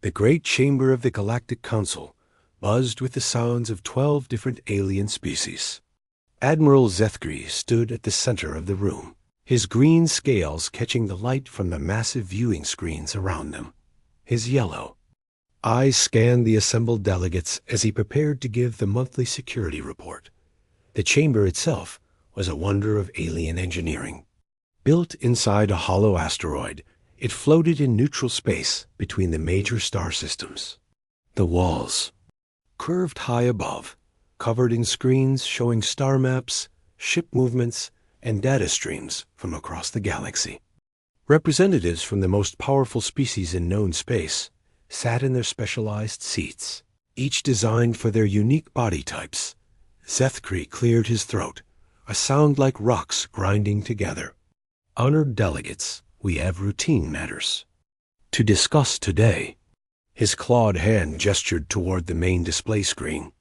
The great chamber of the Galactic Council buzzed with the sounds of 12 different alien species. Admiral Zethgri stood at the center of the room, his green scales catching the light from the massive viewing screens around them. His yellow eyes scanned the assembled delegates as he prepared to give the monthly security report. The chamber itself was a wonder of alien engineering. Built inside a hollow asteroid, it floated in neutral space between the major star systems. The walls curved high above, covered in screens showing star maps, ship movements, and data streams from across the galaxy. Representatives from the most powerful species in known space sat in their specialized seats, each designed for their unique body types. Zethgri cleared his throat, a sound like rocks grinding together. Honored delegates, we have routine matters to discuss today. His clawed hand gestured toward the main display screen.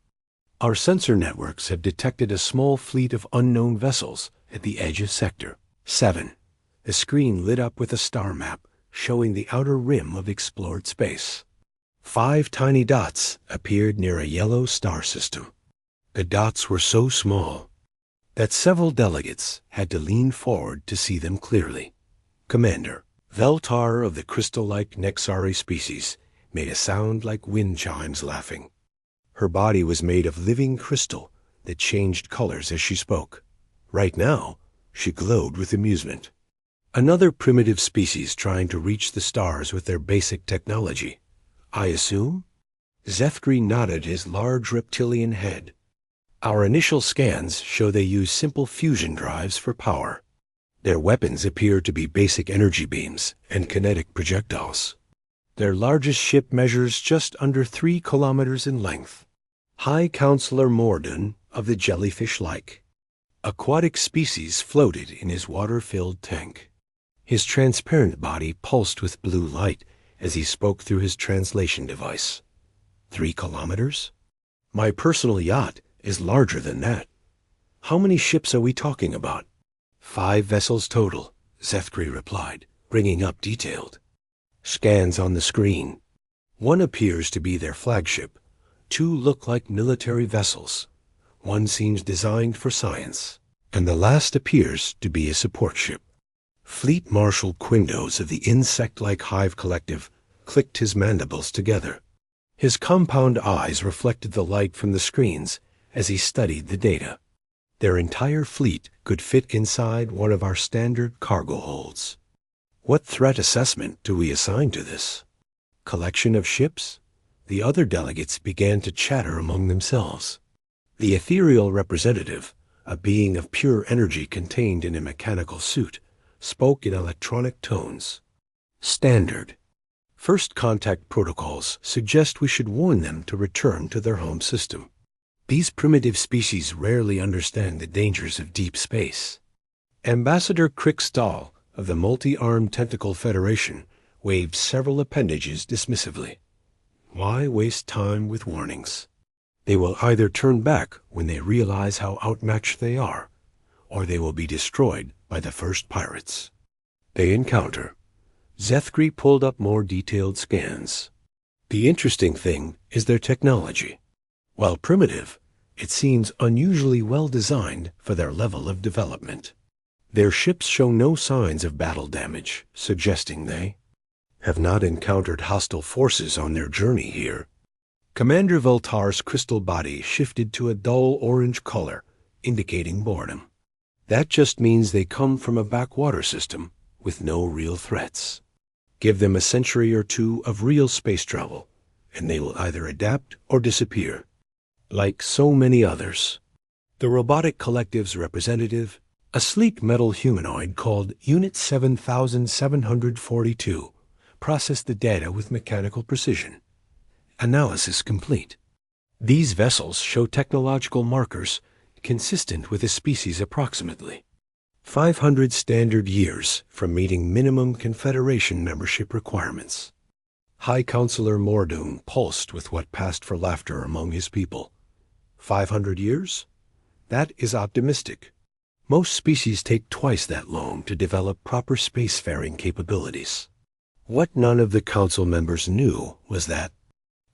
Our sensor networks have detected a small fleet of unknown vessels at the edge of Sector 7. The screen lit up with a star map showing the outer rim of explored space. 5 tiny dots appeared near a yellow star system. The dots were so small that several delegates had to lean forward to see them clearly. Commander Veltar of the crystal-like Nexari species made a sound like wind chimes laughing. Her body was made of living crystal that changed colors as she spoke. Right now, she glowed with amusement. Another primitive species trying to reach the stars with their basic technology, I assume? Zethgri nodded his large reptilian head. Our initial scans show they use simple fusion drives for power. Their weapons appear to be basic energy beams and kinetic projectiles. Their largest ship measures just under 3 kilometers in length. High Counselor Mordun of the jellyfish-like aquatic species floated in his water-filled tank. His transparent body pulsed with blue light as he spoke through his translation device. 3 kilometers? My personal yacht is larger than that. How many ships are we talking about? 5 vessels total, Zethgri replied, bringing up detailed scans on the screen. 1 appears to be their flagship. 2 look like military vessels. 1 seems designed for science, and the last appears to be a support ship. Fleet Marshal Quindos of the insect-like Hive Collective clicked his mandibles together. His compound eyes reflected the light from the screens as he studied the data. Their entire fleet could fit inside one of our standard cargo holds. What threat assessment do we assign to this collection of ships? The other delegates began to chatter among themselves. The ethereal representative, a being of pure energy contained in a mechanical suit, spoke in electronic tones. Standard. First contact protocols suggest we should warn them to return to their home system. These primitive species rarely understand the dangers of deep space. Ambassador Krickstahl of the Multi-Armed Tentacle Federation waved several appendages dismissively. Why waste time with warnings? They will either turn back when they realize how outmatched they are, or they will be destroyed by the first pirates they encounter. Zethgri pulled up more detailed scans. The interesting thing is their technology. While primitive, it seems unusually well designed for their level of development. Their ships show no signs of battle damage, suggesting they have not encountered hostile forces on their journey here. Commander Veltar's crystal body shifted to a dull orange color, indicating boredom. That just means they come from a backwater system with no real threats. Give them a century or 2 of real space travel, and they will either adapt or disappear, like so many others. The robotic collective's representative, a sleek metal humanoid called Unit 7742, processed the data with mechanical precision. Analysis complete. These vessels show technological markers consistent with a species approximately 500 standard years from meeting minimum Confederation membership requirements. High Counselor Mordun pulsed with what passed for laughter among his people. 500 years? That is optimistic. Most species take twice that long to develop proper spacefaring capabilities. What none of the council members knew was that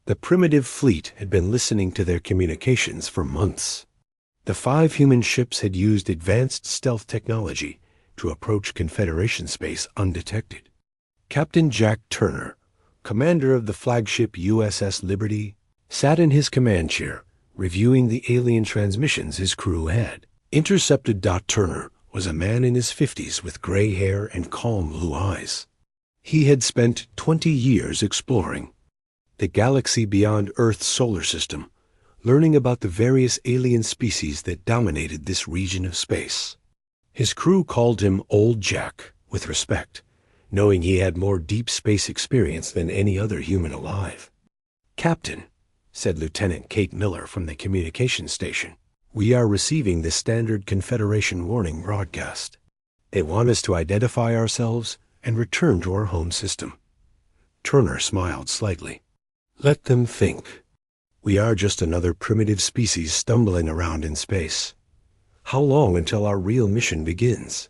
the primitive fleet had been listening to their communications for months. The 5 human ships had used advanced stealth technology to approach Confederation space undetected. Captain Jack Turner, commander of the flagship USS Liberty, sat in his command chair, reviewing the alien transmissions his crew had. Intercepted. Turner was a man in his 50s with gray hair and calm blue eyes. He had spent 20 years exploring the galaxy beyond Earth's solar system, learning about the various alien species that dominated this region of space. His crew called him Old Jack with respect, knowing he had more deep space experience than any other human alive. "Captain," said Lieutenant Kate Miller from the communications station, "we are receiving the standard Confederation warning broadcast. They want us to identify ourselves and return to our home system." Turner smiled slightly. "Let them think. We are just another primitive species stumbling around in space. How long until our real mission begins?"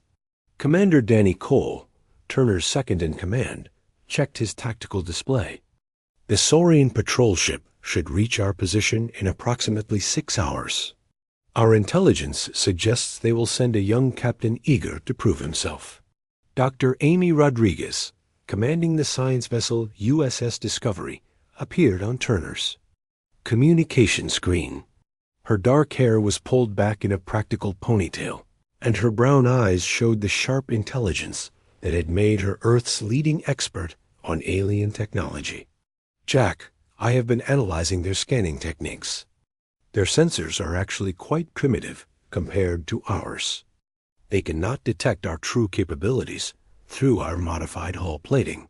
Commander Danny Cole, Turner's second in command, checked his tactical display. "The Saurian patrol ship should reach our position in approximately 6 hours. Our intelligence suggests they will send a young captain eager to prove himself." Dr. Amy Rodriguez, commanding the science vessel USS Discovery, appeared on Turner's communication screen. Her dark hair was pulled back in a practical ponytail, and her brown eyes showed the sharp intelligence that had made her Earth's leading expert on alien technology. "Jack, I have been analyzing their scanning techniques. Their sensors are actually quite primitive compared to ours. They cannot detect our true capabilities through our modified hull plating."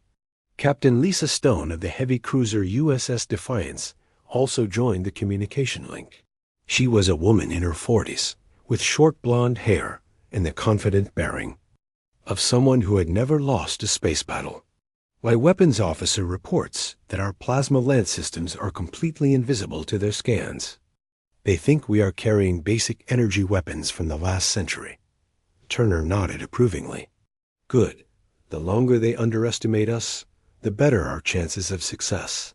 Captain Lisa Stone of the heavy cruiser USS Defiance also joined the communication link. She was a woman in her 40s, with short blonde hair and the confident bearing of someone who had never lost a space battle. "My weapons officer reports that our plasma lance systems are completely invisible to their scans. They think we are carrying basic energy weapons from the last century." Turner nodded approvingly. "Good. The longer they underestimate us, the better our chances of success.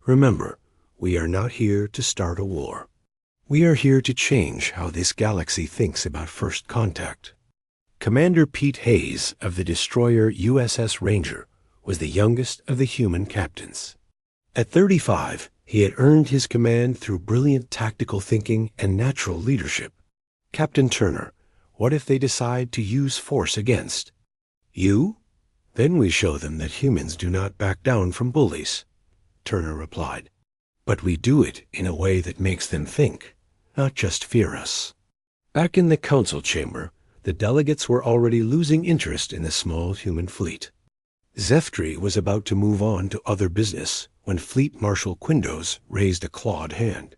Remember, we are not here to start a war. We are here to change how this galaxy thinks about first contact." Commander Pete Hayes of the destroyer USS Ranger was the youngest of the human captains. At 35, he had earned his command through brilliant tactical thinking and natural leadership. "Captain Turner, what if they decide to use force against you? Then we show them that humans do not back down from bullies," Turner replied. "But we do it in a way that makes them think, not just fear us." Back in the council chamber, the delegates were already losing interest in the small human fleet. Zeftree was about to move on to other business when Fleet Marshal Quindos raised a clawed hand.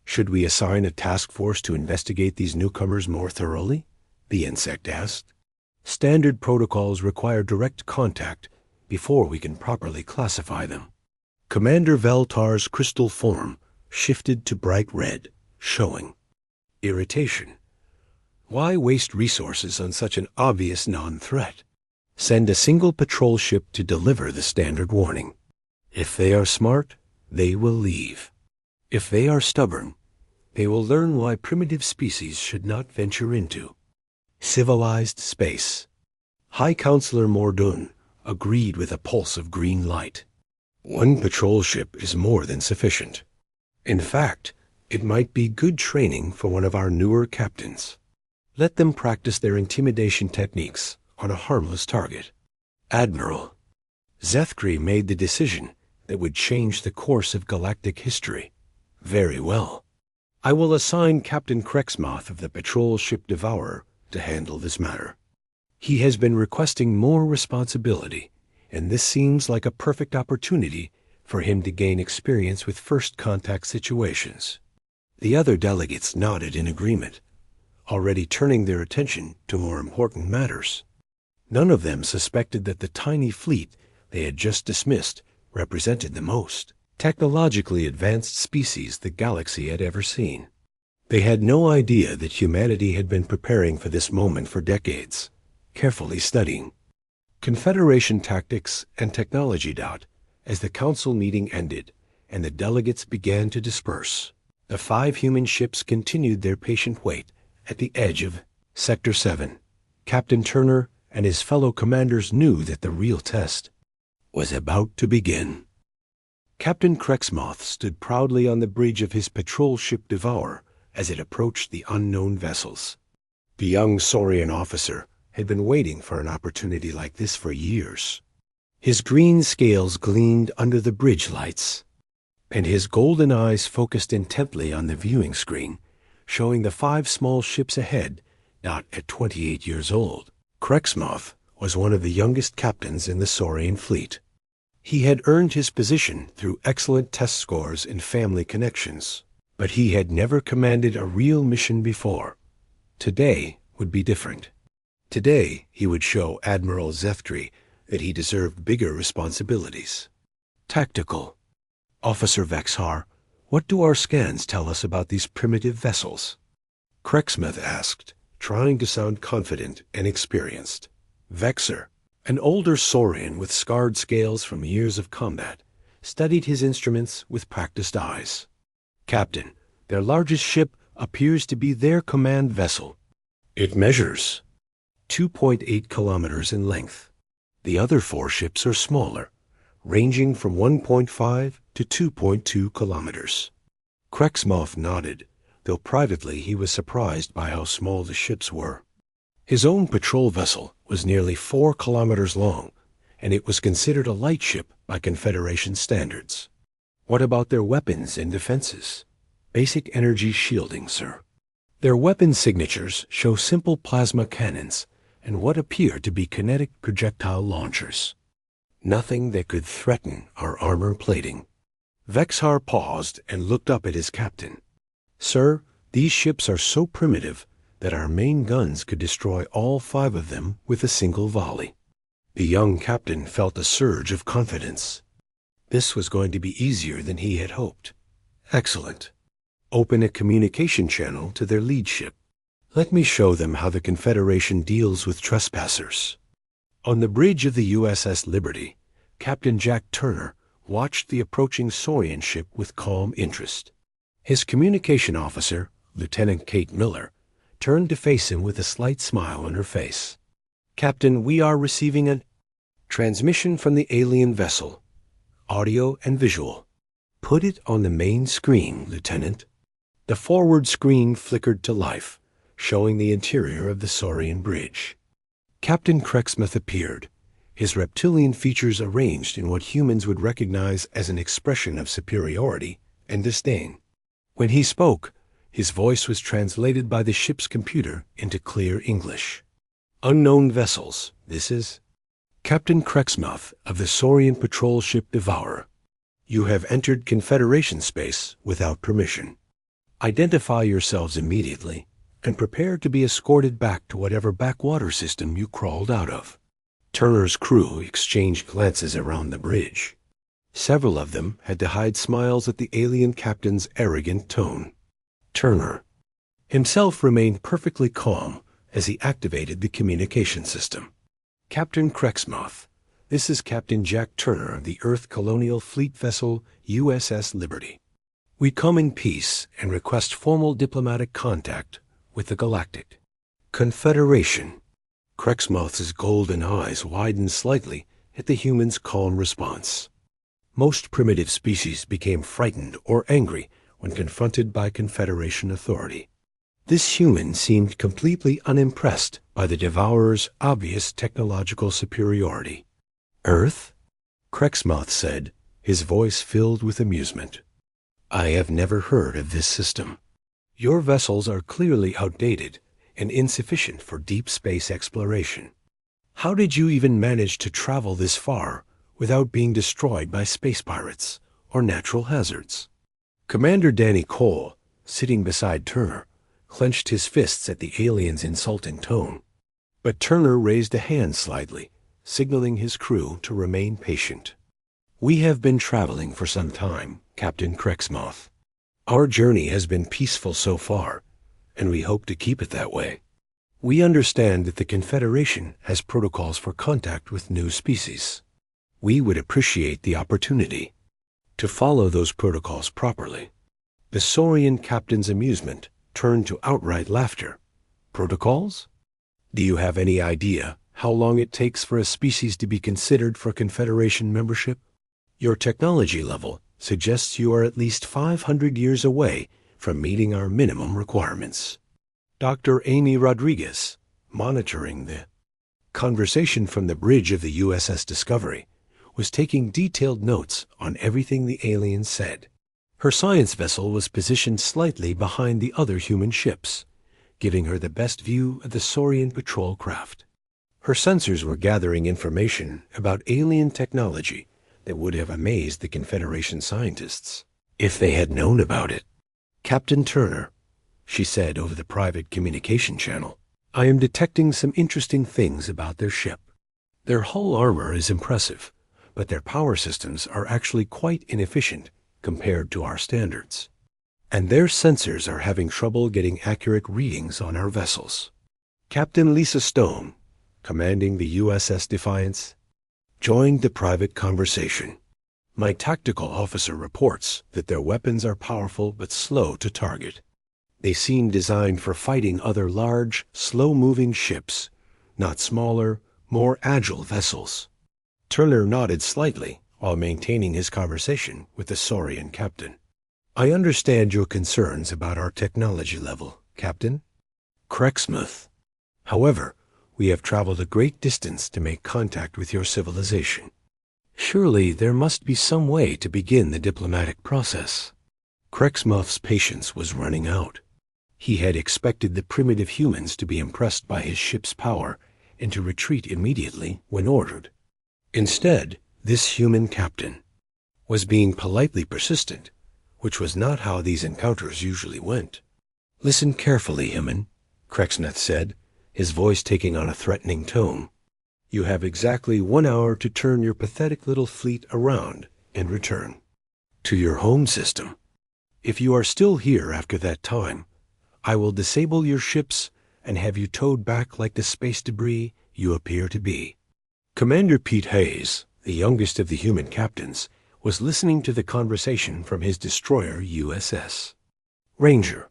"Should we assign a task force to investigate these newcomers more thoroughly?" the insect asked. "Standard protocols require direct contact before we can properly classify them." Commander Veltar's crystal form shifted to bright red, showing irritation. "Why waste resources on such an obvious non-threat? Send a single patrol ship to deliver the standard warning. If they are smart, they will leave. If they are stubborn, they will learn why primitive species should not venture into civilized space." High Counselor Mordun agreed with a pulse of green light. "One patrol ship is more than sufficient. In fact, it might be good training for one of our newer captains. Let them practice their intimidation techniques on a harmless target." "Admiral, Zeftree made the decision that would change the course of galactic history. Very well. I will assign Captain Krexmoth of the patrol ship Devourer to handle this matter. He has been requesting more responsibility, and this seems like a perfect opportunity for him to gain experience with first contact situations." The other delegates nodded in agreement, already turning their attention to more important matters. None of them suspected that the tiny fleet they had just dismissed represented the most technologically advanced species the galaxy had ever seen. They had no idea that humanity had been preparing for this moment for decades, carefully studying Confederation Tactics and Technology. As the council meeting ended and the delegates began to disperse, the 5 human ships continued their patient wait at the edge of Sector 7. Captain Turner and his fellow commanders knew that the real test was about to begin. Captain Krexmoth stood proudly on the bridge of his patrol ship Devourer as it approached the unknown vessels. The young Saurian officer had been waiting for an opportunity like this for years. His green scales gleamed under the bridge lights, and his golden eyes focused intently on the viewing screen, showing the 5 small ships ahead, not at 28 years old. Krexmoth was one of the youngest captains in the Saurian fleet. He had earned his position through excellent test scores and family connections, but he had never commanded a real mission before. Today would be different. Today he would show Admiral Zethkri that he deserved bigger responsibilities. Tactical. Officer Vexhar, what do our scans tell us about these primitive vessels? Krexmoth asked, trying to sound confident and experienced. Vexer, an older Saurian with scarred scales from years of combat, studied his instruments with practiced eyes. Captain, their largest ship appears to be their command vessel. It measures 2.8 kilometers in length. The other 4 ships are smaller, ranging from 1.5 to 2.2 kilometers. Krexmoth nodded, though privately he was surprised by how small the ships were. His own patrol vessel was nearly 4 kilometers long, and it was considered a light ship by Confederation standards. What about their weapons and defenses? Basic energy shielding, sir. Their weapon signatures show simple plasma cannons and what appear to be kinetic projectile launchers. Nothing that could threaten our armor plating. Vexhar paused and looked up at his captain. Sir, these ships are so primitive that our main guns could destroy all 5 of them with a single volley. The young captain felt a surge of confidence. This was going to be easier than he had hoped. Excellent. Open a communication channel to their lead ship. Let me show them how the Confederation deals with trespassers. On the bridge of the USS Liberty, Captain Jack Turner watched the approaching Saurian ship with calm interest. His communication officer, Lieutenant Kate Miller, turned to face him with a slight smile on her face. Captain, we are receiving a transmission from the alien vessel. Audio and visual. Put it on the main screen, Lieutenant. The forward screen flickered to life, showing the interior of the Saurian bridge. Captain Krexmoth appeared, his reptilian features arranged in what humans would recognize as an expression of superiority and disdain. When he spoke, his voice was translated by the ship's computer into clear English. Unknown vessels, this is Captain Krexmoth of the Saurian patrol ship Devourer. You have entered Confederation space without permission. Identify yourselves immediately and prepare to be escorted back to whatever backwater system you crawled out of. Turner's crew exchanged glances around the bridge. Several of them had to hide smiles at the alien captain's arrogant tone. Turner himself remained perfectly calm as he activated the communication system. Captain Krexmoth, this is Captain Jack Turner of the Earth Colonial Fleet vessel USS Liberty. We come in peace and request formal diplomatic contact with the Galactic Confederation. Krexmoth's golden eyes widened slightly at the human's calm response. Most primitive species became frightened or angry when confronted by Confederation authority. This human seemed completely unimpressed by the Devourer's obvious technological superiority. Earth? Krexmoth said, his voice filled with amusement. I have never heard of this system. Your vessels are clearly outdated and insufficient for deep space exploration. How did you even manage to travel this far without being destroyed by space pirates or natural hazards? Commander Danny Cole, sitting beside Turner, clenched his fists at the alien's insulting tone. But Turner raised a hand slightly, signaling his crew to remain patient. We have been traveling for some time, Captain Krexmoth. Our journey has been peaceful so far, and we hope to keep it that way. We understand that the Confederation has protocols for contact with new species. We would appreciate the opportunity to follow those protocols properly. The Saurian captain's amusement turned to outright laughter. Protocols? Do you have any idea how long it takes for a species to be considered for Confederation membership? Your technology level suggests you are at least 500 years away from meeting our minimum requirements. Dr. Amy Rodriguez, monitoring the conversation from the bridge of the USS Discovery, was taking detailed notes on everything the alien said. Her science vessel was positioned slightly behind the other human ships, giving her the best view of the Saurian patrol craft. Her sensors were gathering information about alien technology that would have amazed the Confederation scientists if they had known about it. Captain Turner, she said over the private communication channel, I am detecting some interesting things about their ship. Their hull armor is impressive, but their power systems are actually quite inefficient compared to our standards. And their sensors are having trouble getting accurate readings on our vessels. Captain Lisa Stone, commanding the USS Defiance, joined the private conversation. My tactical officer reports that their weapons are powerful but slow to target. They seem designed for fighting other large, slow-moving ships, not smaller, more agile vessels. Turner nodded slightly while maintaining his conversation with the Saurian captain. I understand your concerns about our technology level, Captain Crexmuth. However, we have traveled a great distance to make contact with your civilization. Surely there must be some way to begin the diplomatic process. Crexmuth's patience was running out. He had expected the primitive humans to be impressed by his ship's power and to retreat immediately when ordered. Instead, this human captain was being politely persistent, which was not how these encounters usually went. Listen carefully, human, Crexmuth said, his voice taking on a threatening tone. You have exactly 1 hour to turn your pathetic little fleet around and return to your home system. If you are still here after that time, I will disable your ships and have you towed back like the space debris you appear to be. Commander Pete Hayes, the youngest of the human captains, was listening to the conversation from his destroyer USS Ranger.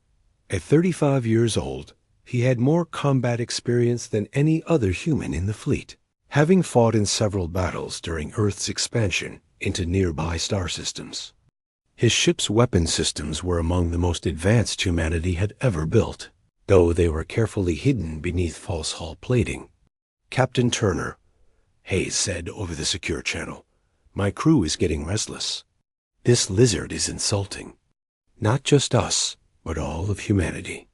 At 35 years old, he had more combat experience than any other human in the fleet, having fought in several battles during Earth's expansion into nearby star systems. His ship's weapon systems were among the most advanced humanity had ever built, though they were carefully hidden beneath false hull plating. Captain Turner, Hayes said over the secure channel, my crew is getting restless. This lizard is insulting. Not just us, but all of humanity.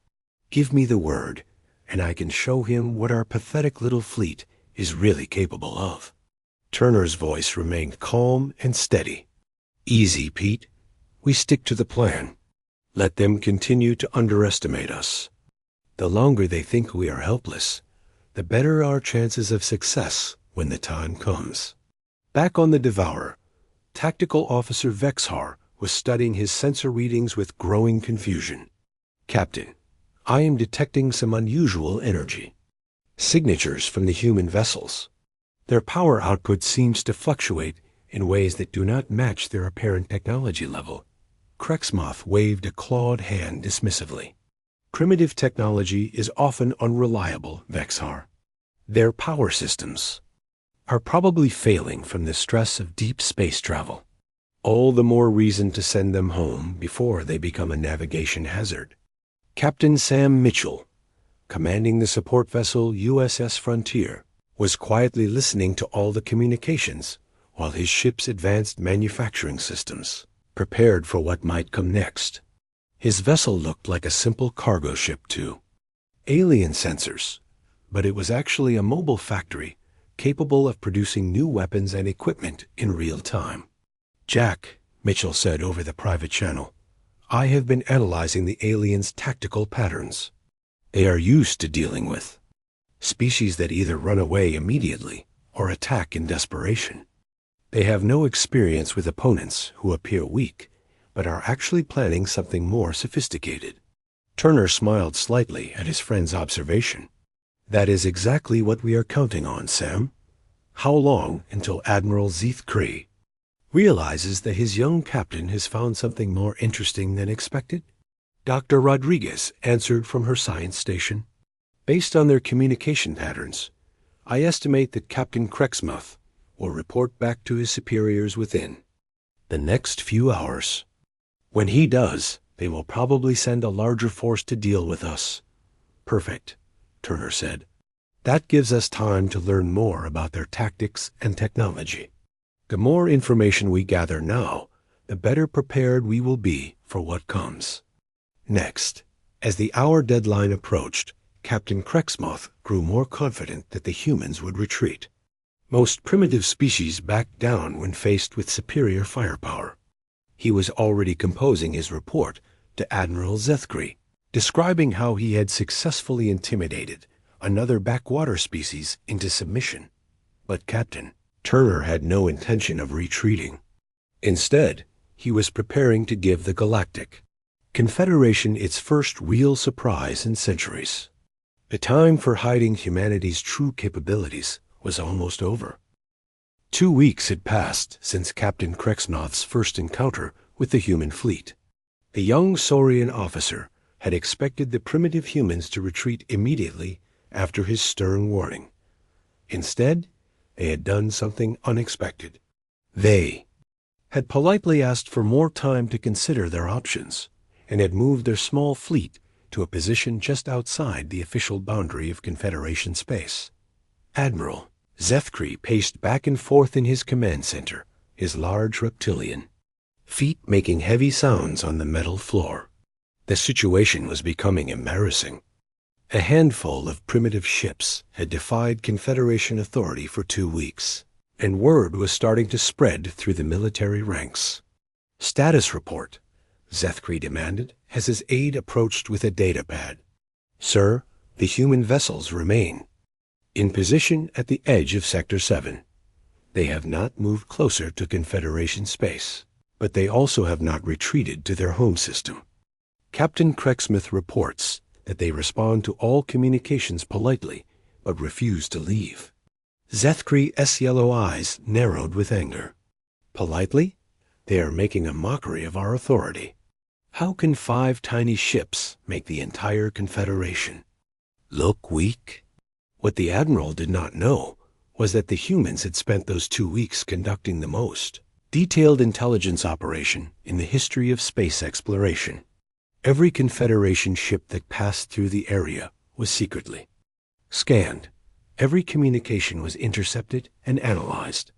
Give me the word, and I can show him what our pathetic little fleet is really capable of. Turner's voice remained calm and steady. Easy, Pete. We stick to the plan. Let them continue to underestimate us. The longer they think we are helpless, the better our chances of success when the time comes. Back on the Devourer, Tactical Officer Vexhar was studying his sensor readings with growing confusion. Captain, I am detecting some unusual energy. Signatures from the human vessels. Their power output seems to fluctuate in ways that do not match their apparent technology level. Crexmuth waved a clawed hand dismissively. Primitive technology is often unreliable, Vexhar. Their power systems are probably failing from the stress of deep space travel. All the more reason to send them home before they become a navigation hazard. Captain Sam Mitchell, commanding the support vessel USS Frontier, was quietly listening to all the communications while his ship's advanced manufacturing systems prepared for what might come next. His vessel looked like a simple cargo ship, too. Alien sensors, but it was actually a mobile factory capable of producing new weapons and equipment in real time. Jack, Mitchell said over the private channel, I have been analyzing the aliens' tactical patterns. They are used to dealing with species that either run away immediately or attack in desperation. They have no experience with opponents who appear weak, but are actually planning something more sophisticated. Turner smiled slightly at his friend's observation. That is exactly what we are counting on, Sam. How long until Admiral Zeeth realizes that his young captain has found something more interesting than expected? Dr. Rodriguez answered from her science station. Based on their communication patterns, I estimate that Captain Crexmuth will report back to his superiors within the next few hours. When he does, they will probably send a larger force to deal with us. Perfect, Turner said. That gives us time to learn more about their tactics and technology. The more information we gather now, the better prepared we will be for what comes. Next, as the hour deadline approached, Captain Crexmuth grew more confident that the humans would retreat. Most primitive species backed down when faced with superior firepower. He was already composing his report to Admiral Zeethkry, describing how he had successfully intimidated another backwater species into submission. But Captain Turner had no intention of retreating. Instead, he was preparing to give the Galactic Confederation its first real surprise in centuries. The time for hiding humanity's true capabilities was almost over. 2 weeks had passed since Captain Crexmuth's first encounter with the human fleet. The young Saurian officer had expected the primitive humans to retreat immediately after his stern warning. Instead, they had done something unexpected. They had politely asked for more time to consider their options and had moved their small fleet to a position just outside the official boundary of Confederation space. Admiral Zeethkry paced back and forth in his command center, his large reptilian feet making heavy sounds on the metal floor. The situation was becoming embarrassing. A handful of primitive ships had defied Confederation authority for 2 weeks, and word was starting to spread through the military ranks. Status report, Zeethkry demanded as his aide approached with a datapad. Sir, the human vessels remain in position at the edge of Sector 7. They have not moved closer to Confederation space, but they also have not retreated to their home system. Captain Crexmuth reports that they respond to all communications politely, but refuse to leave. Zeethkry's yellow eyes narrowed with anger. Politely? They are making a mockery of our authority. How can 5 tiny ships make the entire Confederation look weak? What the Admiral did not know was that the humans had spent those 2 weeks conducting the most detailed intelligence operation in the history of space exploration. Every Confederation ship that passed through the area was secretly scanned. Every communication was intercepted and analyzed.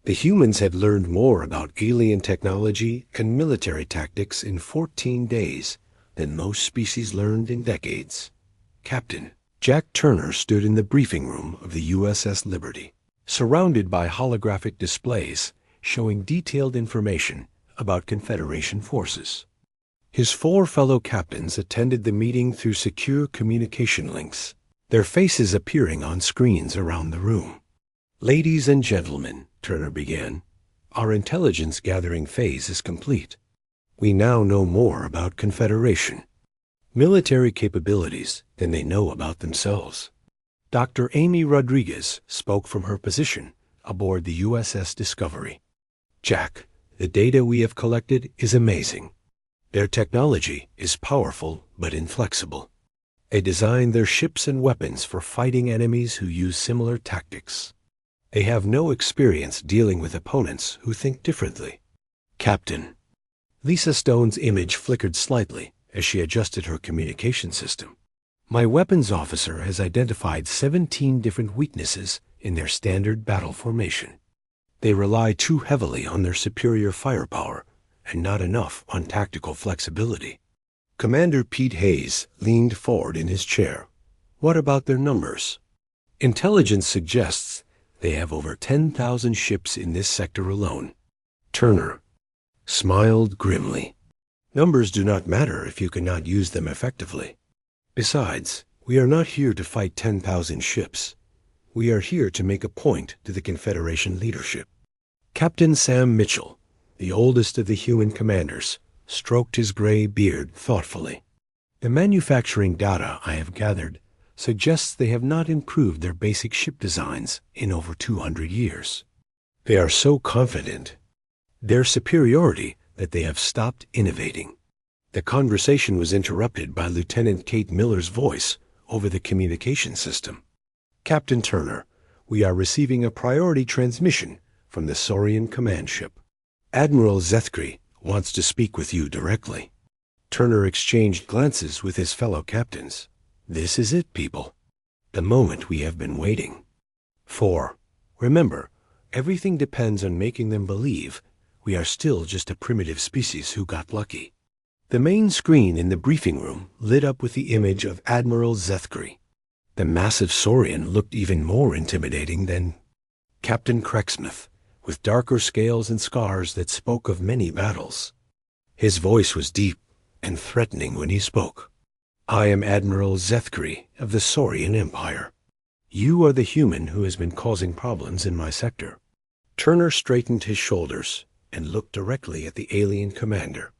The humans had learned more about alien technology and military tactics in 14 days than most species learned in decades. Captain Jack Turner stood in the briefing room of the USS Liberty, surrounded by holographic displays showing detailed information about Confederation forces. His 4 fellow captains attended the meeting through secure communication links, their faces appearing on screens around the room. Ladies and gentlemen, Turner began, our intelligence gathering phase is complete. We now know more about Confederation military capabilities than they know about themselves. Dr. Amy Rodriguez spoke from her position aboard the USS Discovery. Jack, the data we have collected is amazing. Their technology is powerful but inflexible. They design their ships and weapons for fighting enemies who use similar tactics. They have no experience dealing with opponents who think differently. Captain. Lisa Stone's image flickered slightly as she adjusted her communication system. My weapons officer has identified 17 different weaknesses in their standard battle formation. They rely too heavily on their superior firepower and not enough on tactical flexibility. Commander Pete Hayes leaned forward in his chair. What about their numbers? Intelligence suggests they have over 10,000 ships in this sector alone. Turner smiled grimly. Numbers do not matter if you cannot use them effectively. Besides, we are not here to fight 10,000 ships. We are here to make a point to the Confederation leadership. Captain Sam Mitchell, the oldest of the human commanders, stroked his gray beard thoughtfully. The manufacturing data I have gathered suggests they have not improved their basic ship designs in over 200 years. They are so confident their superiority that they have stopped innovating. The conversation was interrupted by Lieutenant Kate Miller's voice over the communication system. Captain Turner, we are receiving a priority transmission from the Saurian command ship. Admiral Zethkri wants to speak with you directly. Turner exchanged glances with his fellow captains. This is it, people. The moment we have been waiting for. Remember, everything depends on making them believe we are still just a primitive species who got lucky. The main screen in the briefing room lit up with the image of Admiral Zethkri. The massive Saurian looked even more intimidating than Captain Cracksmith, with darker scales and scars that spoke of many battles. His voice was deep and threatening when he spoke. I am Admiral Zethkri of the Saurian Empire. You are the human who has been causing problems in my sector. Turner straightened his shoulders and looked directly at the alien commander.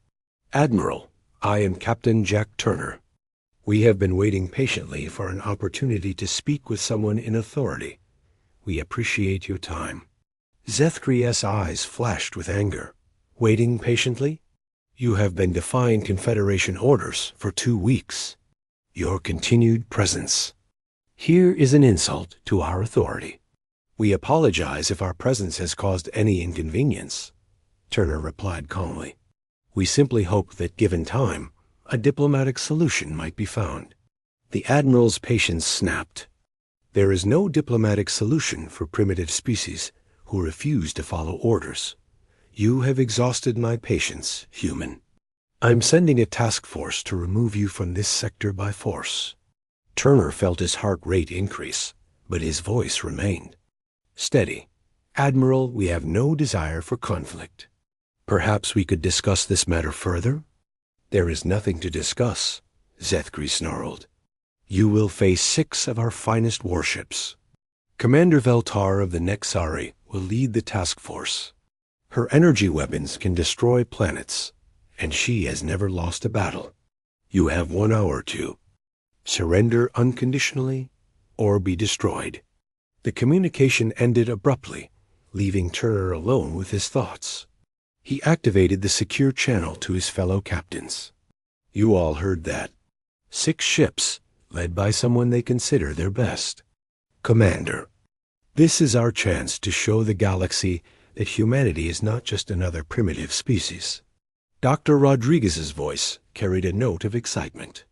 Admiral, I am Captain Jack Turner. We have been waiting patiently for an opportunity to speak with someone in authority. We appreciate your time. Zethkri's eyes flashed with anger. Waiting patiently? You have been defying Confederation orders for 2 weeks. Your continued presence here is an insult to our authority. We apologize if our presence has caused any inconvenience, Turner replied calmly. We simply hope that, given time, a diplomatic solution might be found. The Admiral's patience snapped. There is no diplomatic solution for primitive species who refuse to follow orders. You have exhausted my patience, human. I'm sending a task force to remove you from this sector by force. Turner felt his heart rate increase, but his voice remained steady. Admiral, we have no desire for conflict. Perhaps we could discuss this matter further? There is nothing to discuss, Zethkri snarled. You will face 6 of our finest warships. Commander Veltar of the Nexari will lead the task force. Her energy weapons can destroy planets, and she has never lost a battle. You have 1 hour to surrender unconditionally or be destroyed. The communication ended abruptly, leaving Turner alone with his thoughts. He activated the secure channel to his fellow captains. You all heard that. 6 ships, led by someone they consider their best. Commander, this is our chance to show the galaxy that humanity is not just another primitive species. Dr. Rodriguez's voice carried a note of excitement.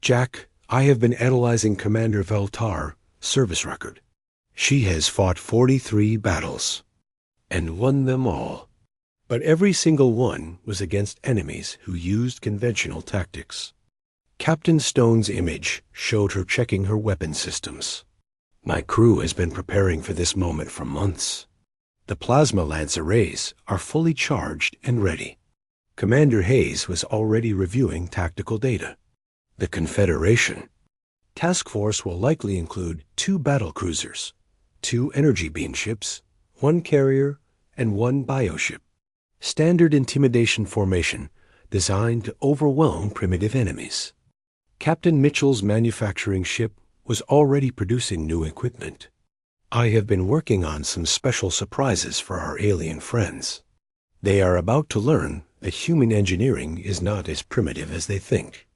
Jack, I have been analyzing Commander Veltar's service record. She has fought 43 battles and won them all. But every single one was against enemies who used conventional tactics. Captain Stone's image showed her checking her weapon systems. My crew has been preparing for this moment for months. The plasma lance arrays are fully charged and ready. Commander Hayes was already reviewing tactical data. The Confederation task force will likely include 2 battle cruisers, 2 energy beam ships, 1 carrier, and 1 bioship. Standard intimidation formation designed to overwhelm primitive enemies. Captain Mitchell's manufacturing ship was already producing new equipment. I have been working on some special surprises for our alien friends. They are about to learn that human engineering is not as primitive as they think.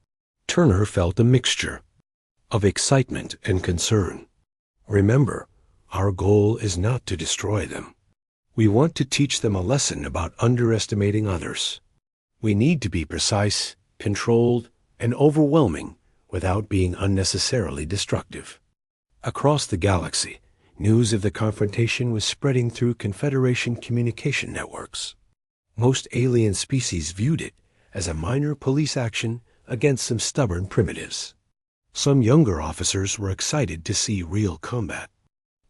Turner felt a mixture of excitement and concern. Remember, our goal is not to destroy them. We want to teach them a lesson about underestimating others. We need to be precise, controlled, and overwhelming without being unnecessarily destructive. Across the galaxy, news of the confrontation was spreading through Confederation communication networks. Most alien species viewed it as a minor police action against some stubborn primitives. Some younger officers were excited to see real combat,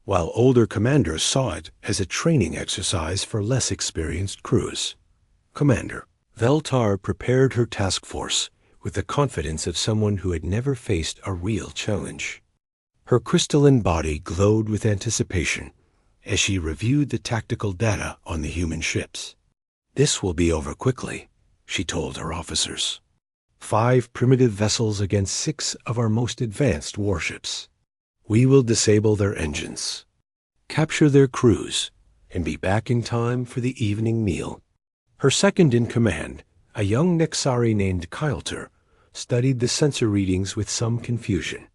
while older commanders saw it as a training exercise for less experienced crews. Commander, Veltar prepared her task force with the confidence of someone who had never faced a real challenge. Her crystalline body glowed with anticipation as she reviewed the tactical data on the human ships. This will be over quickly, she told her officers. 5 primitive vessels against 6 of our most advanced warships. We will disable their engines, capture their crews, and be back in time for the evening meal. Her second in command, a young Nexari named Kylter, studied the sensor readings with some confusion.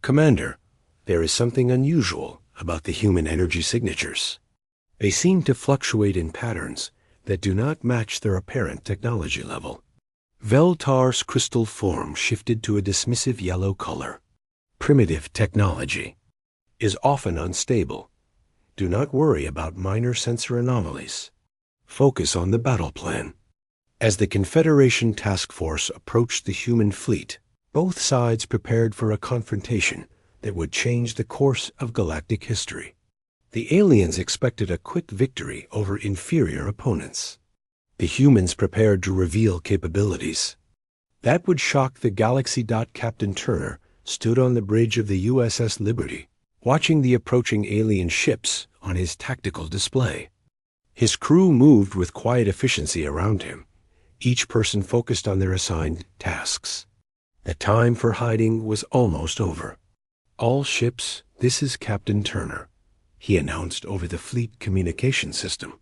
Commander, there is something unusual about the human energy signatures. They seem to fluctuate in patterns that do not match their apparent technology level. Veltar's crystal form shifted to a dismissive yellow color. Primitive technology is often unstable. Do not worry about minor sensor anomalies. Focus on the battle plan. As the Confederation task force approached the human fleet, both sides prepared for a confrontation that would change the course of galactic history. The aliens expected a quick victory over inferior opponents. The humans prepared to reveal capabilities that would shock the galaxy. Captain Turner stood on the bridge of the USS Liberty, watching the approaching alien ships on his tactical display. His crew moved with quiet efficiency around him, each person focused on their assigned tasks. The time for hiding was almost over. All ships, this is Captain Turner, he announced over the fleet communication system.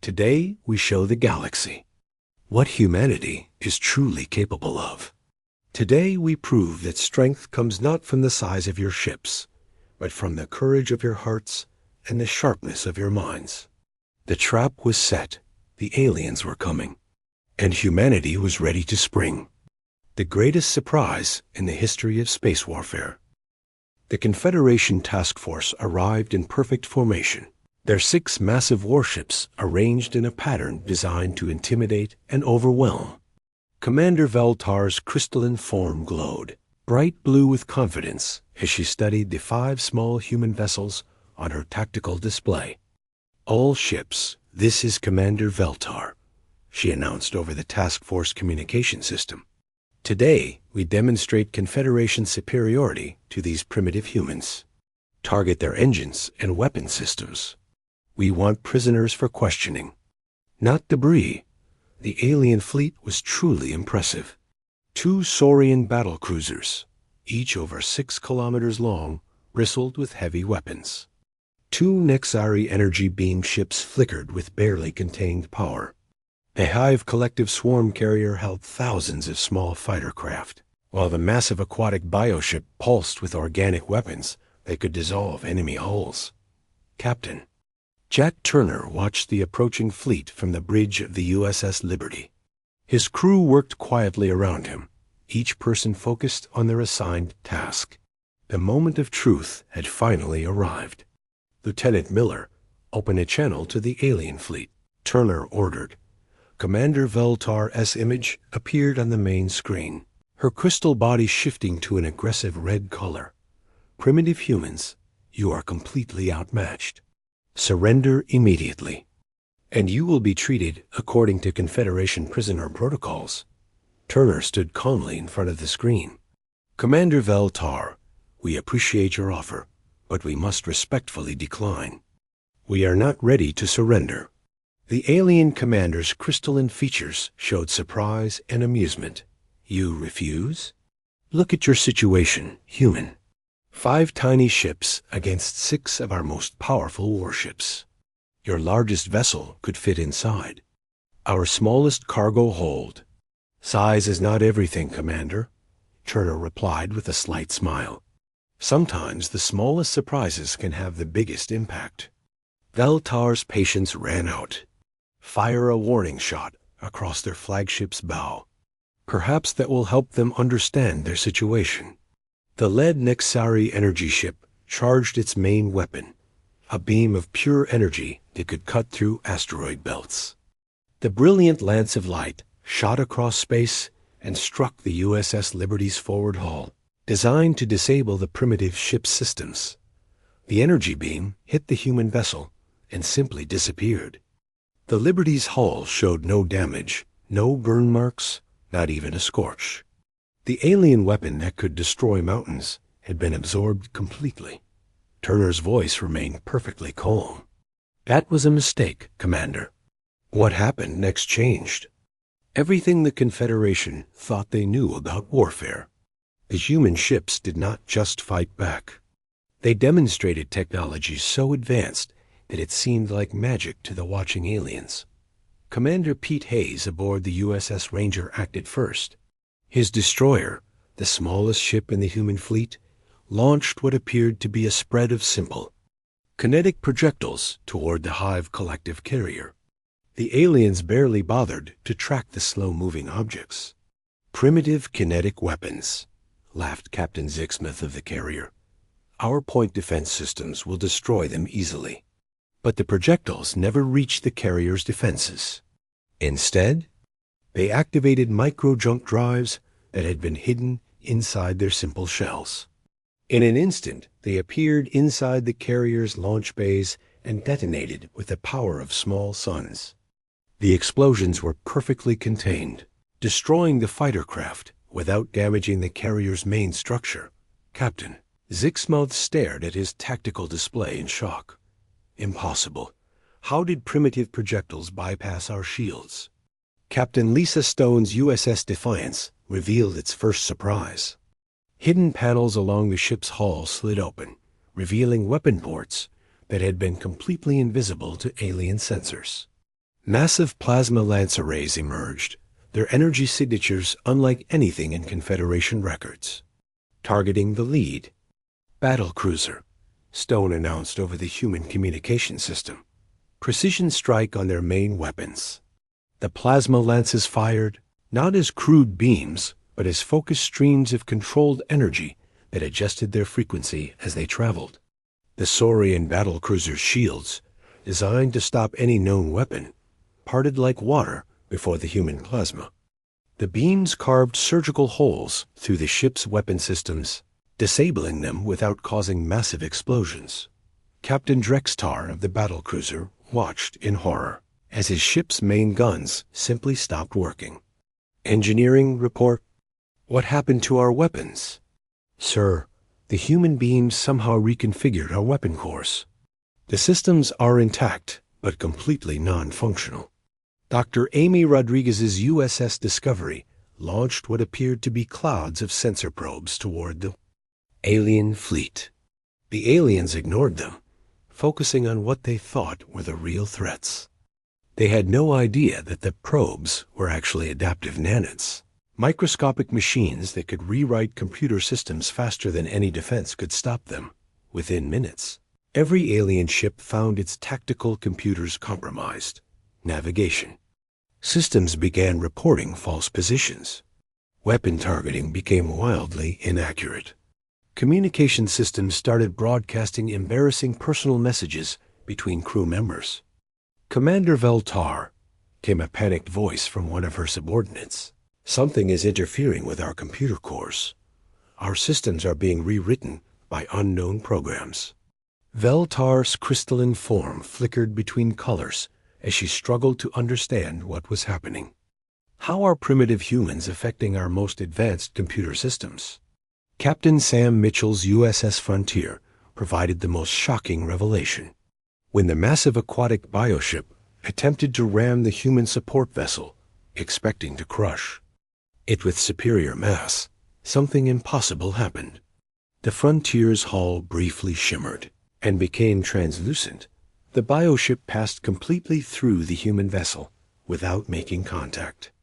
Today we show the galaxy what humanity is truly capable of. Today we prove that strength comes not from the size of your ships, but from the courage of your hearts and the sharpness of your minds. The trap was set, the aliens were coming, and humanity was ready to spring. The greatest surprise in the history of space warfare. The Confederation task force arrived in perfect formation, their 6 massive warships arranged in a pattern designed to intimidate and overwhelm. Commander Veltar's crystalline form glowed, bright blue with confidence, as she studied the 5 small human vessels on her tactical display. All ships, this is Commander Veltar, she announced over the task force communication system. Today, we demonstrate Confederation superiority to these primitive humans. Target their engines and weapon systems. We want prisoners for questioning, not debris. The alien fleet was truly impressive. 2 Saurian battle cruisers, each over 6 kilometers long, bristled with heavy weapons. 2 Nexari energy beam ships flickered with barely contained power. A Hive collective swarm carrier held thousands of small fighter craft, while the massive aquatic bioship pulsed with organic weapons that could dissolve enemy hulls. Captain, Jack Turner watched the approaching fleet from the bridge of the USS Liberty. His crew worked quietly around him, each person focused on their assigned task. The moment of truth had finally arrived. Lieutenant Miller, open a channel to the alien fleet, Turner ordered. Commander Veltar's image appeared on the main screen, her crystal body shifting to an aggressive red color. Primitive humans, you are completely outmatched. Surrender immediately, and you will be treated according to Confederation prisoner protocols. Turner stood calmly in front of the screen. Commander Veltar, we appreciate your offer, but we must respectfully decline. We are not ready to surrender. The alien commander's crystalline features showed surprise and amusement. You refuse? Look at your situation, human. 5 tiny ships against 6 of our most powerful warships. Your largest vessel could fit inside. Our smallest cargo hold. Size is not everything, Commander, Turner replied with a slight smile. Sometimes the smallest surprises can have the biggest impact. Veltar's patience ran out. Fire a warning shot across their flagship's bow. Perhaps that will help them understand their situation. The lead Nexari energy ship charged its main weapon, a beam of pure energy that could cut through asteroid belts. The brilliant lance of light shot across space and struck the USS Liberty's forward hull, designed to disable the primitive ship's systems. The energy beam hit the human vessel and simply disappeared. The Liberty's hull showed no damage, no burn marks, not even a scorch. The alien weapon that could destroy mountains had been absorbed completely. Turner's voice remained perfectly calm. That was a mistake, Commander. What happened next changed. Everything the Confederation thought they knew about warfare. The human ships did not just fight back. They demonstrated technology so advanced that it seemed like magic to the watching aliens. Commander Pete Hayes aboard the USS Ranger acted first. His destroyer, the smallest ship in the human fleet, launched what appeared to be a spread of simple kinetic projectiles toward the Hive collective carrier. The aliens barely bothered to track the slow-moving objects. "Primitive kinetic weapons," laughed Captain Zixmuth of the carrier. "Our point defense systems will destroy them easily." But the projectiles never reached the carrier's defenses. Instead, they activated micro-junk drives that had been hidden inside their simple shells. In an instant, they appeared inside the carrier's launch bays and detonated with the power of small suns. The explosions were perfectly contained, destroying the fighter craft without damaging the carrier's main structure. Captain Zixmuth stared at his tactical display in shock. "Impossible. How did primitive projectiles bypass our shields?" Captain Lisa Stone's USS Defiance revealed its first surprise. Hidden panels along the ship's hull slid open, revealing weapon ports that had been completely invisible to alien sensors. Massive plasma lance arrays emerged, their energy signatures unlike anything in Confederation records. "Targeting the lead battle cruiser," Stone announced over the human communication system. "Precision strike on their main weapons." The plasma lances fired, not as crude beams, but as focused streams of controlled energy that adjusted their frequency as they traveled. The Saurian battlecruiser's shields, designed to stop any known weapon, parted like water before the human plasma. The beams carved surgical holes through the ship's weapon systems, disabling them without causing massive explosions. Captain Drextar of the battlecruiser watched in horror as his ship's main guns simply stopped working. "Engineering report? What happened to our weapons?" "Sir, the human beings somehow reconfigured our weapon cores. The systems are intact, but completely non-functional." Dr. Amy Rodriguez's USS Discovery launched what appeared to be clouds of sensor probes toward the alien fleet. The aliens ignored them, focusing on what they thought were the real threats. They had no idea that the probes were actually adaptive nanites, microscopic machines that could rewrite computer systems faster than any defense could stop them. Within minutes, every alien ship found its tactical computers compromised. Navigation systems began reporting false positions. Weapon targeting became wildly inaccurate. Communication systems started broadcasting embarrassing personal messages between crew members. "Commander Veltar," came a panicked voice from one of her subordinates. "Something is interfering with our computer cores. Our systems are being rewritten by unknown programs." Veltar's crystalline form flickered between colors as she struggled to understand what was happening. "How are primitive humans affecting our most advanced computer systems?" Captain Sam Mitchell's USS Frontier provided the most shocking revelation. When the massive aquatic bioship attempted to ram the human support vessel, expecting to crush it with superior mass, something impossible happened. The Frontier's hull briefly shimmered and became translucent. The bioship passed completely through the human vessel without making contact.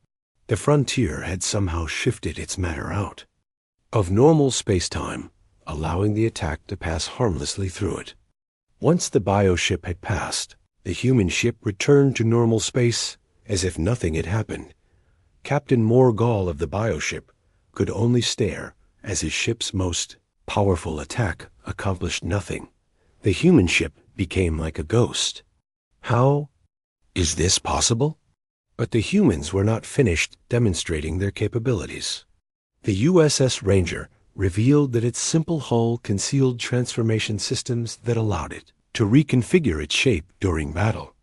The Frontier had somehow shifted its matter out of normal space-time, allowing the attack to pass harmlessly through it. Once the bioship had passed, the human ship returned to normal space as if nothing had happened. Captain Morgall of the bioship could only stare as his ship's most powerful attack accomplished nothing. The human ship became like a ghost. How is this possible? But the humans were not finished demonstrating their capabilities. The USS Ranger revealed that its simple hull concealed transformation systems that allowed it to reconfigure its shape during battle.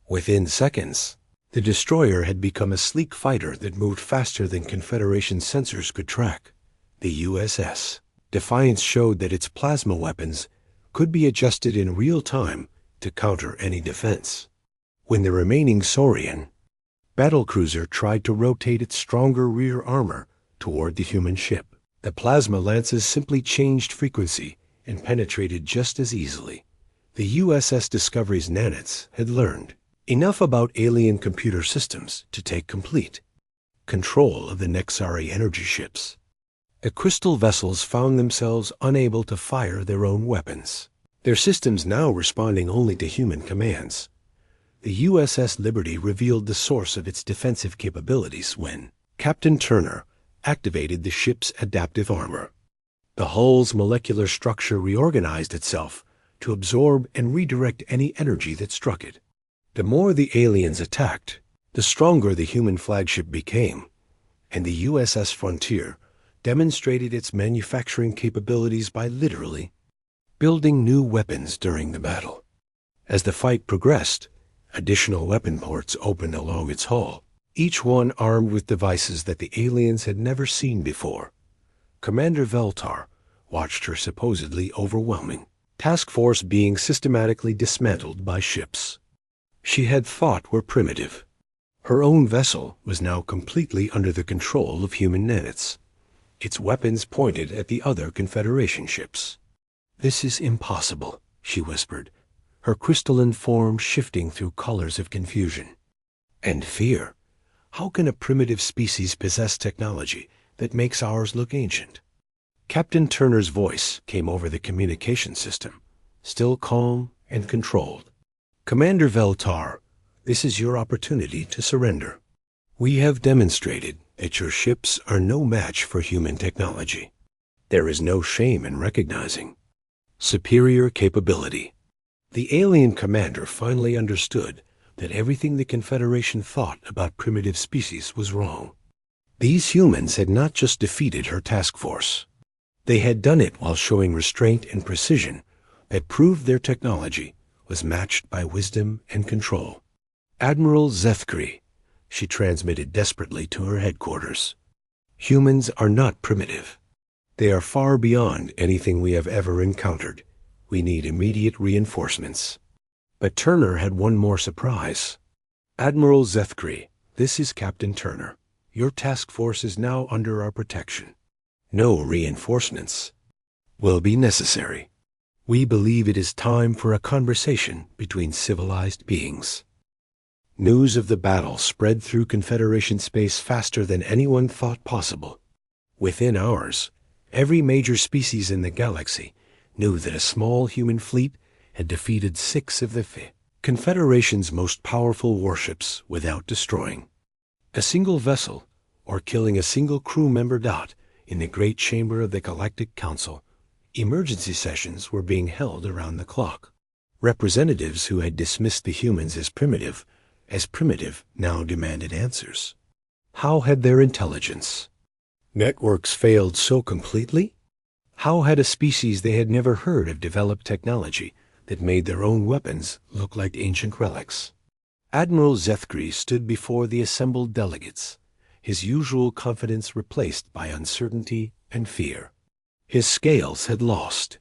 Within seconds, the destroyer had become a sleek fighter that moved faster than Confederation sensors could track. The USS Defiance showed that its plasma weapons could be adjusted in real time to counter any defense. When the remaining Saurian battlecruiser tried to rotate its stronger rear armor toward the human ship. The plasma lances simply changed frequency and penetrated just as easily. The USS Discovery's nanites had learned enough about alien computer systems to take complete control of the Nexari energy ships. The crystal vessels found themselves unable to fire their own weapons, their systems now responding only to human commands. The USS Liberty revealed the source of its defensive capabilities when Captain Turner activated the ship's adaptive armor. The hull's molecular structure reorganized itself to absorb and redirect any energy that struck it. The more the aliens attacked, the stronger the human flagship became, and the USS Frontier demonstrated its manufacturing capabilities by literally building new weapons during the battle. As the fight progressed, additional weapon ports opened along its hull, each one armed with devices that the aliens had never seen before. Commander Veltar watched her supposedly overwhelming task force being systematically dismantled by ships she had thought were primitive. Her own vessel was now completely under the control of human nanites, its weapons pointed at the other Confederation ships. "This is impossible," she whispered, her crystalline form shifting through colors of confusion and fear. How can a primitive species possess technology that makes ours look ancient? Captain Turner's voice came over the communication system, still calm and controlled. "Commander Veltar, this is your opportunity to surrender. We have demonstrated that your ships are no match for human technology. There is no shame in recognizing superior capability." The alien commander finally understood that everything the Confederation thought about primitive species was wrong. These humans had not just defeated her task force. They had done it while showing restraint and precision that proved their technology was matched by wisdom and control. "Admiral Zethkri," she transmitted desperately to her headquarters, "humans are not primitive. They are far beyond anything we have ever encountered. We need immediate reinforcements." But Turner had one more surprise. "Admiral Zethkri, this is Captain Turner. Your task force is now under our protection. No reinforcements will be necessary. We believe it is time for a conversation between civilized beings." News of the battle spread through Confederation space faster than anyone thought possible. Within hours, every major species in the galaxy knew that a small human fleet had defeated 6 of the Confederation's most powerful warships without destroying a single vessel or killing a single crew member. In the great chamber of the Galactic Council, emergency sessions were being held around the clock. Representatives who had dismissed the humans as primitive now demanded answers. How had their intelligence networks failed so completely? How had a species they had never heard of developed technology that made their own weapons look like ancient relics? Admiral Zethkri stood before the assembled delegates, his usual confidence replaced by uncertainty and fear. His scales had lost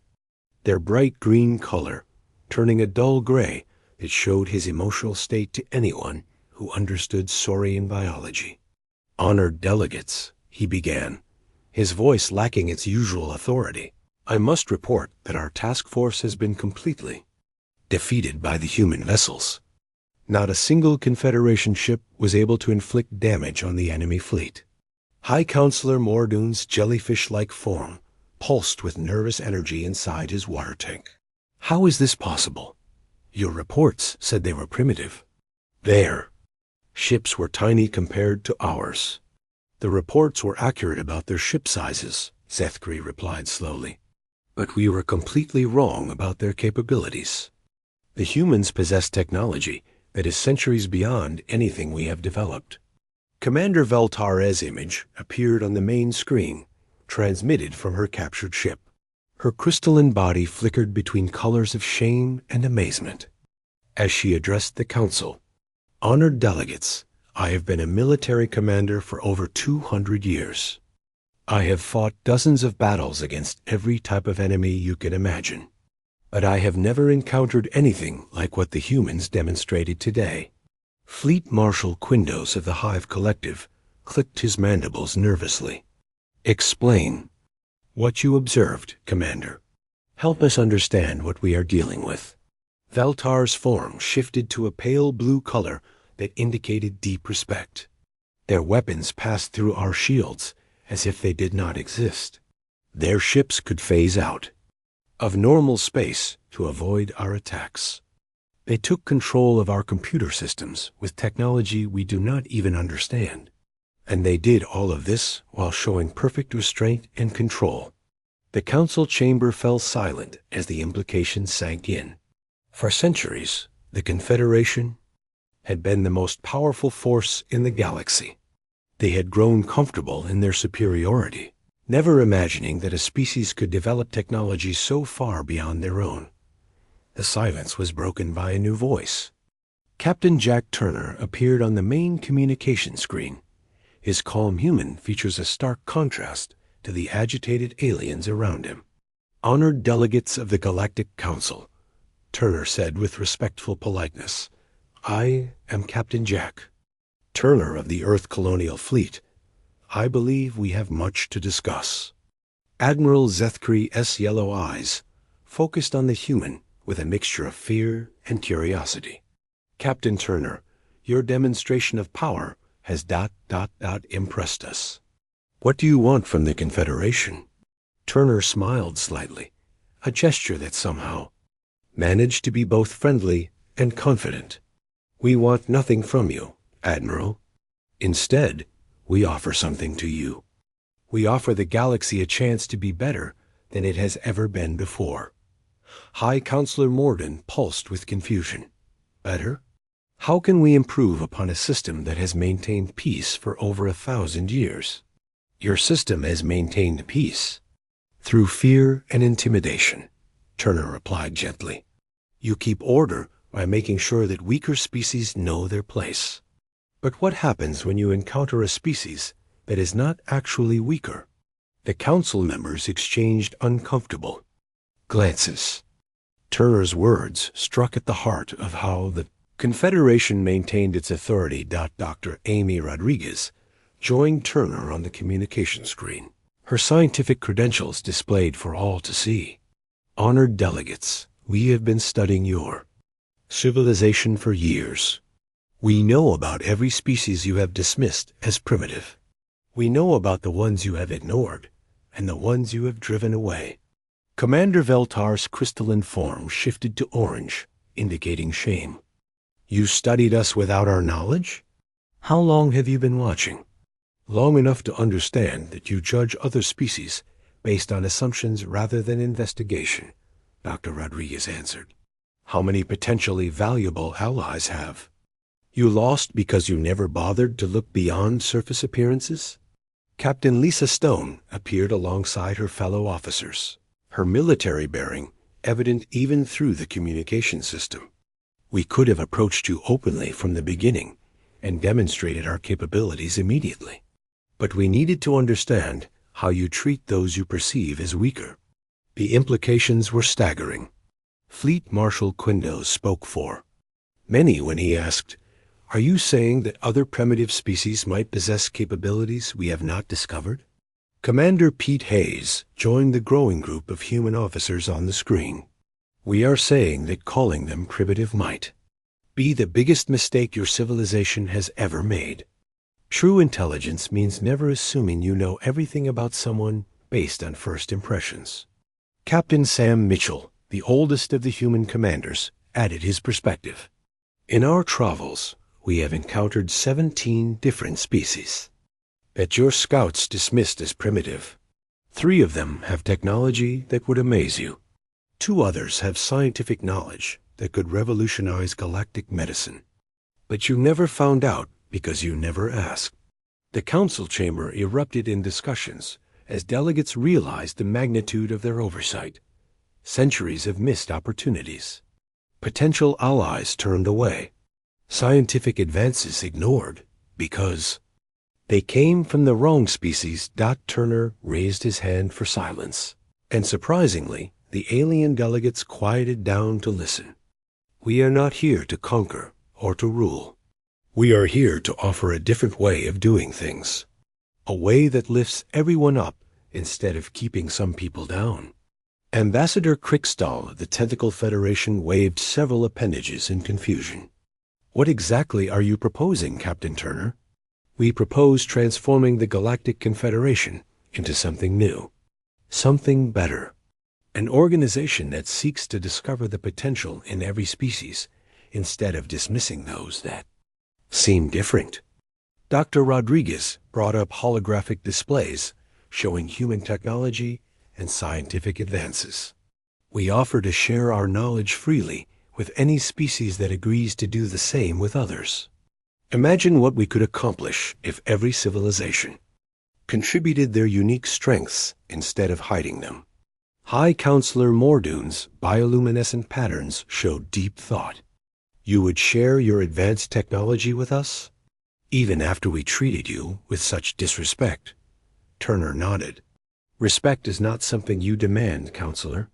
their bright green color, turning a dull gray that showed his emotional state to anyone who understood Saurian biology. "Honored delegates," he began, his voice lacking its usual authority, "I must report that our task force has been completely defeated by the human vessels. Not a single Confederation ship was able to inflict damage on the enemy fleet." High Counselor Mordoon's jellyfish-like form pulsed with nervous energy inside his water tank. "How is this possible? Your reports said they were primitive." "Their ships were tiny compared to ours. The reports were accurate about their ship sizes," Zethkri replied slowly. "But we were completely wrong about their capabilities. The humans possess technology that is centuries beyond anything we have developed." Commander Veltar's image appeared on the main screen, transmitted from her captured ship. Her crystalline body flickered between colors of shame and amazement. As she addressed the council, "Honored delegates, I have been a military commander for over 200 years. I have fought dozens of battles against every type of enemy you can imagine. But I have never encountered anything like what the humans demonstrated today. Fleet Marshal Quindos of the Hive Collective clicked his mandibles nervously. Explain what you observed, Commander. Help us understand what we are dealing with. Veltar's form shifted to a pale blue color that indicated deep respect. Their weapons passed through our shields as if they did not exist. Their ships could phase out of normal space to avoid our attacks. They took control of our computer systems with technology we do not even understand. And they did all of this while showing perfect restraint and control. The council chamber fell silent as the implications sank in. For centuries, the Confederation had been the most powerful force in the galaxy. They had grown comfortable in their superiority, never imagining that a species could develop technology so far beyond their own. The silence was broken by a new voice. Captain Jack Turner appeared on the main communication screen. His calm human features a stark contrast to the agitated aliens around him. "Honored delegates of the Galactic Council," Turner said with respectful politeness, "I am Captain Jack Turner of the Earth Colonial Fleet. I believe we have much to discuss." Admiral Zethkri's yellow eyes focused on the human with a mixture of fear and curiosity. "Captain Turner, your demonstration of power has impressed us. What do you want from the Confederation?" Turner smiled slightly, a gesture that somehow managed to be both friendly and confident. "We want nothing from you, Admiral. Instead, we offer something to you. We offer the galaxy a chance to be better than it has ever been before." High Counselor Morden pulsed with confusion. "Better? How can we improve upon a system that has maintained peace for over 1,000 years? Your system has maintained peace through fear and intimidation," Turner replied gently. "You keep order by making sure that weaker species know their place. But what happens when you encounter a species that is not actually weaker?" The council members exchanged uncomfortable glances. Turner's words struck at the heart of how the Confederation maintained its authority. Dr. Amy Rodriguez joined Turner on the communication screen, her scientific credentials displayed for all to see. "Honored delegates, we have been studying your civilization for years. We know about every species you have dismissed as primitive. We know about the ones you have ignored and the ones you have driven away." Commander Veltar's crystalline form shifted to orange, indicating shame. "You studied us without our knowledge? How long have you been watching?" "Long enough to understand that you judge other species based on assumptions rather than investigation," Dr. Rodriguez answered. "How many potentially valuable allies have you lost because you never bothered to look beyond surface appearances?" Captain Lisa Stone appeared alongside her fellow officers, her military bearing evident even through the communication system. "We could have approached you openly from the beginning and demonstrated our capabilities immediately. But we needed to understand how you treat those you perceive as weaker." The implications were staggering. Fleet Marshal Quindos spoke for many when he asked, "Are you saying that other primitive species might possess capabilities we have not discovered?" Commander Pete Hayes joined the growing group of human officers on the screen. "We are saying that calling them primitive might be the biggest mistake your civilization has ever made. True intelligence means never assuming you know everything about someone based on first impressions." Captain Sam Mitchell, the oldest of the human commanders, added his perspective. "In our travels, we have encountered 17 different species that your scouts dismissed as primitive. 3 of them have technology that would amaze you. 2 others have scientific knowledge that could revolutionize galactic medicine. But you never found out because you never asked." The council chamber erupted in discussions as delegates realized the magnitude of their oversight. Centuries of missed opportunities. Potential allies turned away. Scientific advances ignored because they came from the wrong species. Turner raised his hand for silence, and surprisingly, the alien delegates quieted down to listen. "We are not here to conquer or to rule. We are here to offer a different way of doing things. A way that lifts everyone up instead of keeping some people down. Ambassador Crickstall of the Tentacle Federation waved several appendages in confusion. What exactly are you proposing, Captain Turner? We propose transforming the Galactic Confederation into something new. Something better. An organization that seeks to discover the potential in every species instead of dismissing those that seem different. Dr. Rodriguez brought up holographic displays showing human technology and scientific advances. We offer to share our knowledge freely with any species that agrees to do the same with others. Imagine what we could accomplish if every civilization contributed their unique strengths instead of hiding them. High Counselor Mordoon's bioluminescent patterns showed deep thought. You would share your advanced technology with us? Even after we treated you with such disrespect. Turner nodded. Respect is not something you demand, Counselor.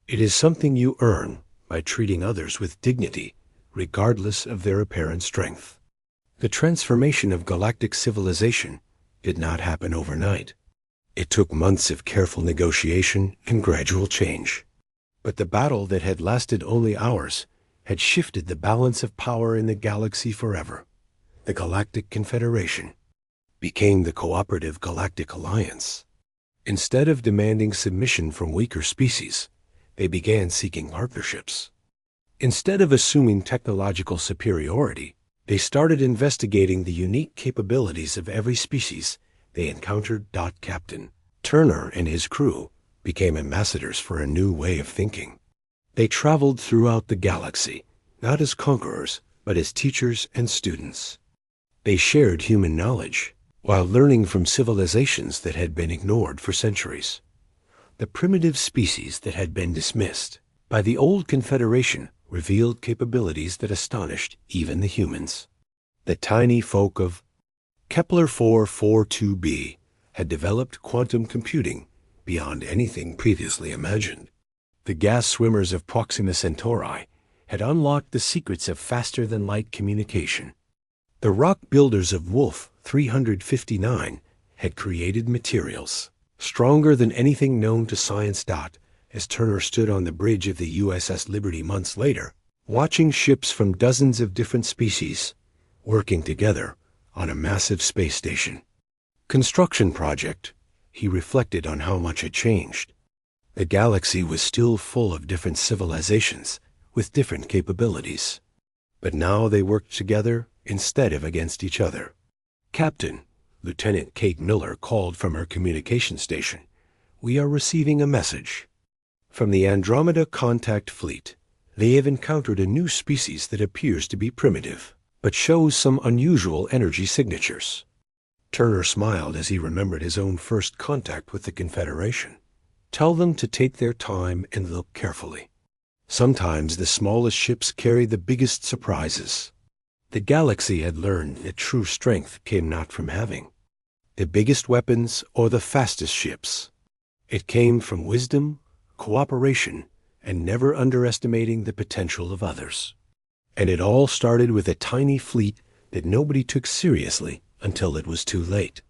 It is something you earn by treating others with dignity, regardless of their apparent strength. The transformation of galactic civilization did not happen overnight. It took months of careful negotiation and gradual change. But the battle that had lasted only hours had shifted the balance of power in the galaxy forever. The Galactic Confederation became the Cooperative Galactic Alliance. Instead of demanding submission from weaker species, they began seeking partnerships. Instead of assuming technological superiority, they started investigating the unique capabilities of every species they encountered. Captain Turner and his crew became ambassadors for a new way of thinking. They traveled throughout the galaxy, not as conquerors, but as teachers and students. They shared human knowledge, while learning from civilizations that had been ignored for centuries. The primitive species that had been dismissed by the old Confederation revealed capabilities that astonished even the humans. The tiny folk of Kepler 442b had developed quantum computing beyond anything previously imagined. The gas swimmers of Proxima Centauri had unlocked the secrets of faster-than-light communication. The rock builders of Wolf 359 had created materials stronger than anything known to science. As Turner stood on the bridge of the USS Liberty months later, watching ships from dozens of different species working together on a massive space station construction project, he reflected on how much had changed. The galaxy was still full of different civilizations with different capabilities, but now they worked together instead of against each other. Captain, Lieutenant Kate Miller called from her communication station. We are receiving a message from the Andromeda Contact Fleet. They have encountered a new species that appears to be primitive, but shows some unusual energy signatures. Turner smiled as he remembered his own first contact with the Confederation. Tell them to take their time and look carefully. Sometimes the smallest ships carry the biggest surprises. The galaxy had learned that true strength came not from having the biggest weapons or the fastest ships. It came from wisdom, cooperation, and never underestimating the potential of others. And it all started with a tiny fleet that nobody took seriously until it was too late.